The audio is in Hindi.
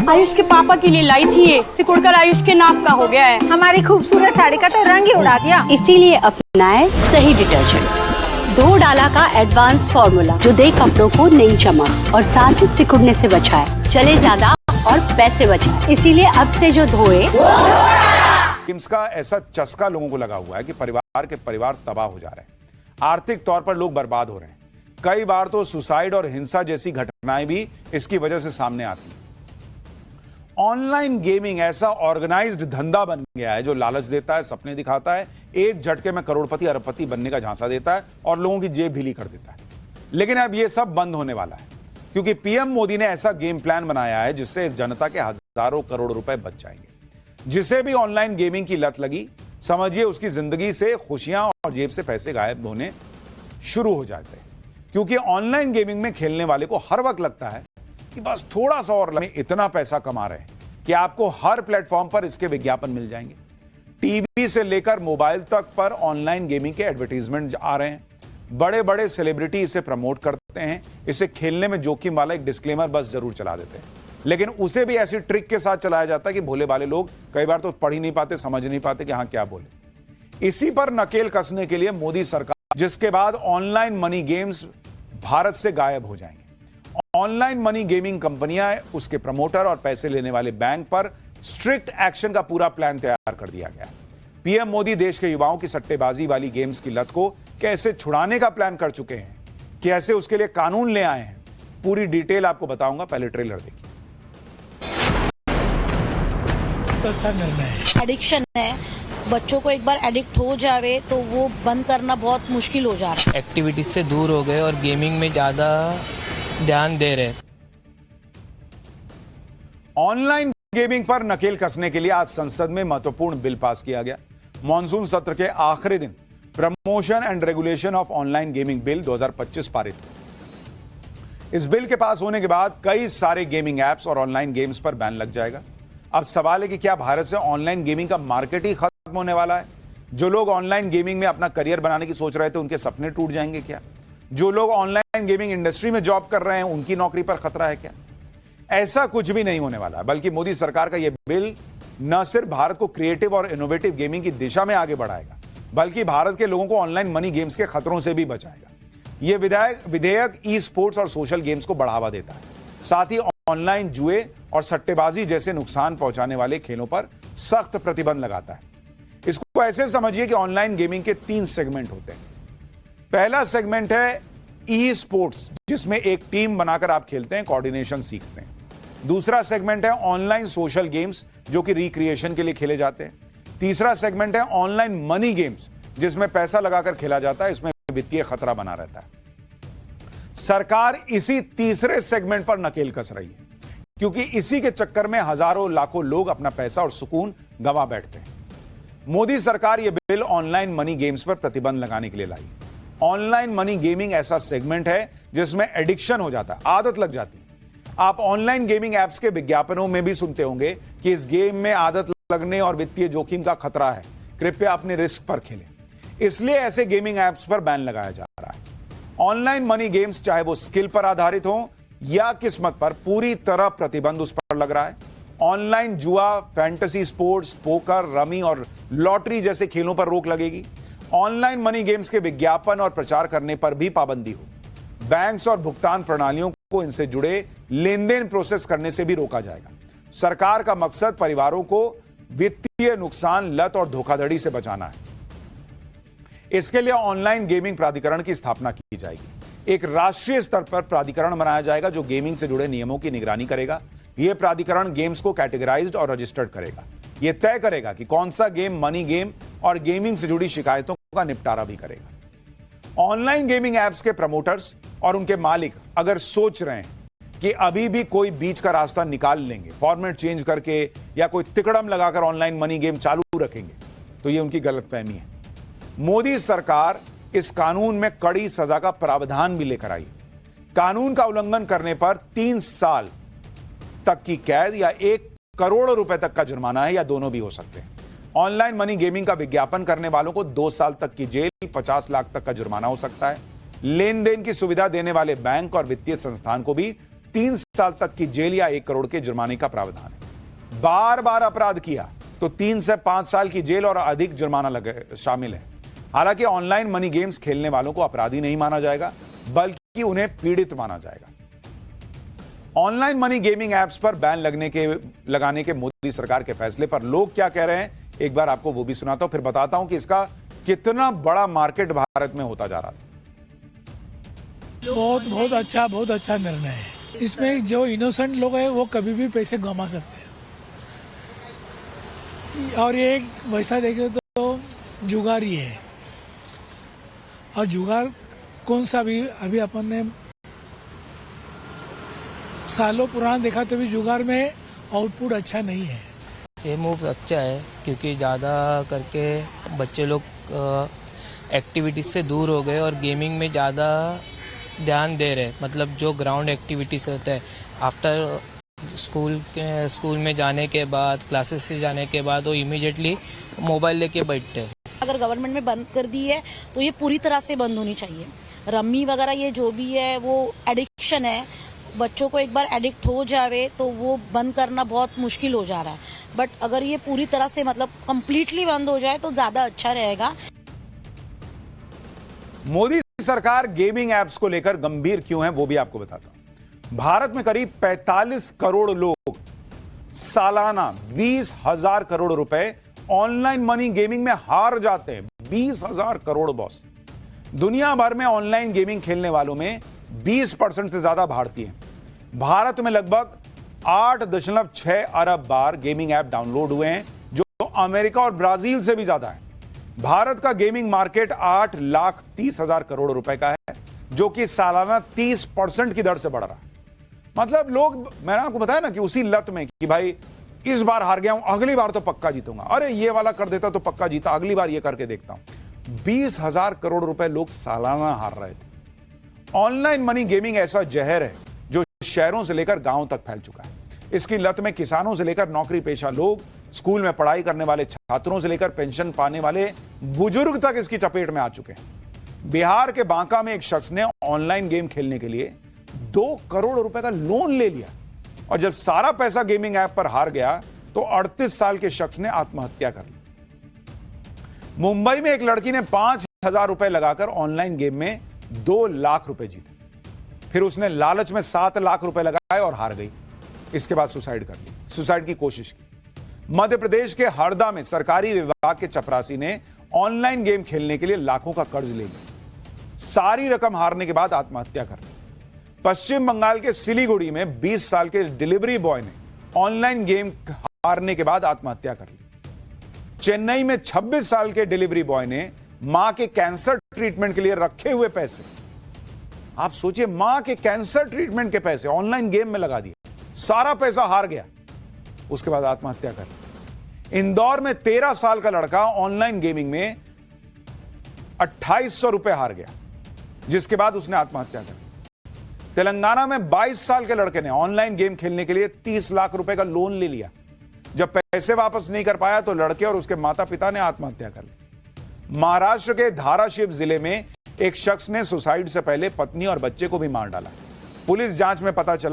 आयुष के पापा के लिए लाई थी ये, सिकुड़कर आयुष के नाक का हो गया है। हमारी खूबसूरत साड़ी का तो रंग ही उड़ा दिया। इसीलिए अपनाए सही डिटर्जेंट, 2 डाला का एडवांस फॉर्मूला जो दे कपड़ों को नई चमक और साथ ही सिकुड़ने से बचाए, चले ज्यादा और पैसे बचाए। इसीलिए अब से जो धोए। गेम्स का ऐसा चस्का लोगों को लगा हुआ है कि परिवार तबाह हो जा रहे हैं, आर्थिक तौर पर लोग बर्बाद हो रहे हैं। कई बार तो सुसाइड और हिंसा जैसी घटनाएं भी इसकी वजह से सामने आती हैं। ऑनलाइन गेमिंग ऐसा ऑर्गेनाइज्ड धंधा बन गया है जो लालच देता है, सपने दिखाता है, एक झटके में करोड़पति अरबपति बनने का झांसा देता है और लोगों की जेब ढीली कर देता है। लेकिन अब यह सब बंद होने वाला है, क्योंकि पीएम मोदी ने ऐसा गेम प्लान बनाया है जिससे जनता के हजारों करोड़ रुपए बच जाएंगे। जिसे भी ऑनलाइन गेमिंग की लत लगी, समझिए उसकी जिंदगी से खुशियां और जेब से पैसे गायब होने शुरू हो जाते हैं। क्योंकि ऑनलाइन गेमिंग में खेलने वाले को हर वक्त लगता है कि बस थोड़ा सा और इतना पैसा कमा रहे हैं कि आपको हर प्लेटफॉर्म पर इसके विज्ञापन मिल जाएंगे। टीवी से लेकर मोबाइल तक पर ऑनलाइन गेमिंग के एडवर्टीजमेंट आ रहे हैं। बड़े बड़े सेलिब्रिटी इसे प्रमोट करते हैं। इसे खेलने में जोखिम वाला एक डिस्क्लेमर बस जरूर चला देते हैं, लेकिन उसे भी ऐसी ट्रिक के साथ चलाया जाता है कि भोले भाले लोग कई बार तो पढ़ ही नहीं पाते, समझ नहीं पाते कि हाँ क्या बोले। इसी पर नकेल कसने के लिए मोदी सरकार, जिसके बाद ऑनलाइन मनी गेम्स भारत से गायब हो जाएंगे। ऑनलाइन मनी गेमिंग कंपनियां, उसके प्रमोटर और पैसे लेने वाले बैंक पर स्ट्रिक्ट एक्शन का पूरा प्लान तैयार कर दिया गया है। पीएम मोदी देश के युवाओं की सट्टेबाजी वाली गेम्स की लत को कैसे छुड़ाने का प्लान कर चुके हैं, कैसे उसके लिए कानून ले आए हैं, पूरी डिटेल आपको बताऊंगा। पहले ट्रेलर देखिए। अच्छा निर्णय है। एडिक्शन है, बच्चों को एक बार एडिक्ट हो जावे तो वो बंद करना बहुत मुश्किल हो जा रहा है। एक्टिविटीज से दूर हो गए और गेमिंग में ज्यादा ध्यान दे रहे। ऑनलाइन गेमिंग पर नकेल कसने के लिए आज संसद में महत्वपूर्ण बिल पास किया गया। मॉनसून सत्र के आखिरी दिन promotion and regulation of online gaming bill 2025 पारित हुआ। इस बिल के पास होने के बाद कई सारे गेमिंग एप्स और ऑनलाइन गेम्स पर बैन लग जाएगा। अब सवाल है कि क्या भारत से ऑनलाइन गेमिंग का मार्केट ही खत्म होने वाला है? जो लोग ऑनलाइन गेमिंग में अपना करियर बनाने की सोच रहे थे, उनके सपने टूट जाएंगे क्या? जो लोग ऑनलाइन गेमिंग इंडस्ट्री में जॉब कर रहे हैं, उनकी नौकरी पर खतरा है क्या? ऐसा कुछ भी नहीं होने वाला है, बल्कि मोदी सरकार का यह बिल न सिर्फ भारत को क्रिएटिव और इनोवेटिव गेमिंग की दिशा में आगे बढ़ाएगा, बल्कि भारत के लोगों को ऑनलाइन मनी गेम्स के खतरों से भी बचाएगा। यह विधेयक ई स्पोर्ट्स और सोशल गेम्स को बढ़ावा देता है, साथ ही ऑनलाइन जुए और सट्टेबाजी जैसे नुकसान पहुंचाने वाले खेलों पर सख्त प्रतिबंध लगाता है। इसको ऐसे समझिए कि ऑनलाइन गेमिंग के 3 सेगमेंट होते हैं। पहला सेगमेंट है ई स्पोर्ट्स, जिसमें एक टीम बनाकर आप खेलते हैं, कोऑर्डिनेशन सीखते हैं। दूसरा सेगमेंट है ऑनलाइन सोशल गेम्स, जो कि रिक्रिएशन के लिए खेले जाते हैं। तीसरा सेगमेंट है ऑनलाइन मनी गेम्स, जिसमें पैसा लगाकर खेला जाता है, इसमें वित्तीय खतरा बना रहता है। सरकार इसी तीसरे सेगमेंट पर नकेल कस रही है, क्योंकि इसी के चक्कर में हजारों लाखों लोग अपना पैसा और सुकून गंवा बैठते हैं। मोदी सरकार यह बिल ऑनलाइन मनी गेम्स पर प्रतिबंध लगाने के लिए लाई। ऑनलाइन मनी गेमिंग ऐसा सेगमेंट है जिसमें एडिक्शन हो जाता है, आदत लग जाती है। आप ऑनलाइन गेमिंग एप्स के विज्ञापनों में भी सुनते होंगे कि इस गेम में आदत लगने और वित्तीय जोखिम का खतरा है, कृपया अपने रिस्क पर खेलें। इसलिए ऐसे गेमिंग एप्स पर बैन लगाया जा रहा है। ऑनलाइन मनी गेम्स, चाहे वो स्किल पर आधारित हो या किस्मत पर, पूरी तरह प्रतिबंध उस पर लग रहा है। ऑनलाइन जुआ, फैंटेसी स्पोर्ट्स, पोकर, रमी और लॉटरी जैसे खेलों पर रोक लगेगी। ऑनलाइन मनी गेम्स के विज्ञापन और प्रचार करने पर भी पाबंदी हो। बैंक्स और भुगतान प्रणालियों को इनसे जुड़े लेन देन प्रोसेस करने से भी रोका जाएगा। सरकार का मकसद परिवारों को वित्तीय नुकसान, लत और धोखाधड़ी से बचाना है। इसके लिए ऑनलाइन गेमिंग प्राधिकरण की स्थापना की जाएगी। एक राष्ट्रीय स्तर पर प्राधिकरण बनाया जाएगा जो गेमिंग से जुड़े नियमों की निगरानी करेगा। यह प्राधिकरण गेम्स को कैटेगराइज्ड और रजिस्टर्ड करेगा। यह तय करेगा कि कौन सा गेम मनी गेम और गेमिंग से जुड़ी शिकायतों का निपटारा भी करेगा। ऑनलाइन गेमिंग एप्स के प्रमोटर्स और उनके मालिक अगर सोच रहे हैं कि अभी भी कोई बीच का रास्ता निकाल लेंगे, फॉर्मेट चेंज करके या कोई तिकड़म लगाकर ऑनलाइन मनी गेम चालू रखेंगे, तो यह उनकी गलतफहमी है। मोदी सरकार इस कानून में कड़ी सजा का प्रावधान भी लेकर आई। कानून का उल्लंघन करने पर 3 साल तक की कैद या 1 करोड़ रुपए तक का जुर्माना है, या दोनों भी हो सकते हैं। ऑनलाइन मनी गेमिंग का विज्ञापन करने वालों को 2 साल तक की जेल, 50 लाख तक का जुर्माना हो सकता है। लेन देन की सुविधा देने वाले बैंक और वित्तीय संस्थान को भी 3 साल तक की जेल या 1 करोड़ के जुर्माने का प्रावधान है। बार बार अपराध किया तो 3 से 5 साल की जेल और अधिक जुर्माना शामिल है। हालांकि ऑनलाइन मनी गेम्स खेलने वालों को अपराधी नहीं माना जाएगा, बल्कि उन्हें पीड़ित माना जाएगा। ऑनलाइन मनी गेमिंग एप्स पर बैन लगाने के मोदी सरकार के फैसले पर लोग क्या कह रहे हैं, एक बार आपको वो भी सुनाता हूं, फिर बताता हूं कि इसका कितना बड़ा मार्केट भारत में होता जा रहा था। बहुत अच्छा निर्णय है। इसमें जो इनोसेंट लोग हैं वो कभी भी पैसे गंवा सकते हैं, और ये वैसा देखे तो जुगार ही है। और जुगार कौन सा भी अभी अपन ने सालों पुराना देखा तो भी जुगार में आउटपुट अच्छा नहीं है। ये मूव अच्छा है क्योंकि ज़्यादा करके बच्चे लोग एक्टिविटीज से दूर हो गए और गेमिंग में ज़्यादा ध्यान दे रहे। मतलब जो ग्राउंड एक्टिविटीज होता है आफ्टर स्कूल में जाने के बाद, क्लासेस से जाने के बाद वो इमीडिएटली मोबाइल लेके बैठते हैं। अगर गवर्नमेंट ने बंद कर दी है तो ये पूरी तरह से बंद होनी चाहिए। रम्मी वगैरह ये जो भी है वो एडिक्शन है। बच्चों को एक बार एडिक्ट हो जावे तो वो बंद करना बहुत मुश्किल हो जा रहा है। बट अगर ये पूरी तरह से मतलब कंप्लीटली बंद हो जाए तो ज्यादा अच्छा रहेगा। मोदी सरकार गेमिंग एप्स को लेकर गंभीर क्यों है वो भी आपको बताता हूं। भारत में करीब 45 करोड़ लोग सालाना 20,000 करोड़ रुपए ऑनलाइन मनी गेमिंग में हार जाते हैं। 20,000 करोड़ बॉस। दुनिया भर में ऑनलाइन गेमिंग खेलने वालों में 20% से ज्यादा भारतीय हैं। भारत में लगभग 8.6 अरब बार गेमिंग ऐप डाउनलोड हुए हैं, जो अमेरिका और ब्राजील से भी ज्यादा है। भारत का गेमिंग मार्केट 8,30,000 करोड़ रुपए का है, जो कि सालाना 30% की दर से बढ़ रहा है। मतलब लोग, मैंने आपको बताया ना कि उसी लत में कि भाई इस बार हार गया हूं, अगली बार तो पक्का जीतूंगा, अरे ये वाला कर देता तो पक्का जीता, अगली बार ये करके देखता हूं। 20,000 करोड़ रुपए लोग सालाना हार रहे थे। ऑनलाइन मनी गेमिंग ऐसा जहर है जो शहरों से लेकर गांवों तक फैल चुका है। इसकी लत में किसानों से लेकर नौकरी पेशा लोग, स्कूल में पढ़ाई करने वाले छात्रों से लेकर पेंशन पाने वाले बुजुर्ग तक इसकी चपेट में आ चुके हैं। बिहार के बांका में एक शख्स ने ऑनलाइन गेम खेलने के लिए 2 करोड़ रुपए का लोन ले लिया, और जब सारा पैसा गेमिंग ऐप पर हार गया तो 38 साल के शख्स ने आत्महत्या कर ली। मुंबई में एक लड़की ने 5,000 रुपए लगाकर ऑनलाइन गेम में 2 लाख रुपए जीते। फिर उसने लालच में 7 लाख रुपए लगाए और हार गई। इसके बाद सुसाइड कर ली, सुसाइड की कोशिश की। मध्य प्रदेश के हरदा में सरकारी विभाग के चपरासी ने ऑनलाइन गेम खेलने के लिए लाखों का कर्ज ले लिया। सारी रकम हारने के बाद आत्महत्या कर ली। पश्चिम बंगाल के सिलीगुड़ी में 20 साल के डिलीवरी बॉय ने ऑनलाइन गेम हारने के बाद आत्महत्या कर ली। चेन्नई में 26 साल के डिलीवरी बॉय ने मां के कैंसर ट्रीटमेंट के लिए रखे हुए पैसे, आप सोचिए, मां के कैंसर ट्रीटमेंट के पैसे ऑनलाइन गेम में लगा दिए, सारा पैसा हार गया, उसके बाद आत्महत्या कर ली। इंदौर में 13 साल का लड़का ऑनलाइन गेमिंग में 2,800 रुपए हार गया, जिसके बाद उसने आत्महत्या कर ली। तेलंगाना में 22 साल के लड़के ने ऑनलाइन गेम खेलने के लिए 30 लाख रुपए का लोन ले लिया। जब पैसे वापस नहीं कर पाया तो लड़के और उसके माता पिता ने आत्महत्या कर ली। महाराष्ट्र के धाराशिव जिले में एक शख्स ने सुसाइड से पहले पत्नी और बच्चे को भी मार डाला। पुलिस जांच में पता चला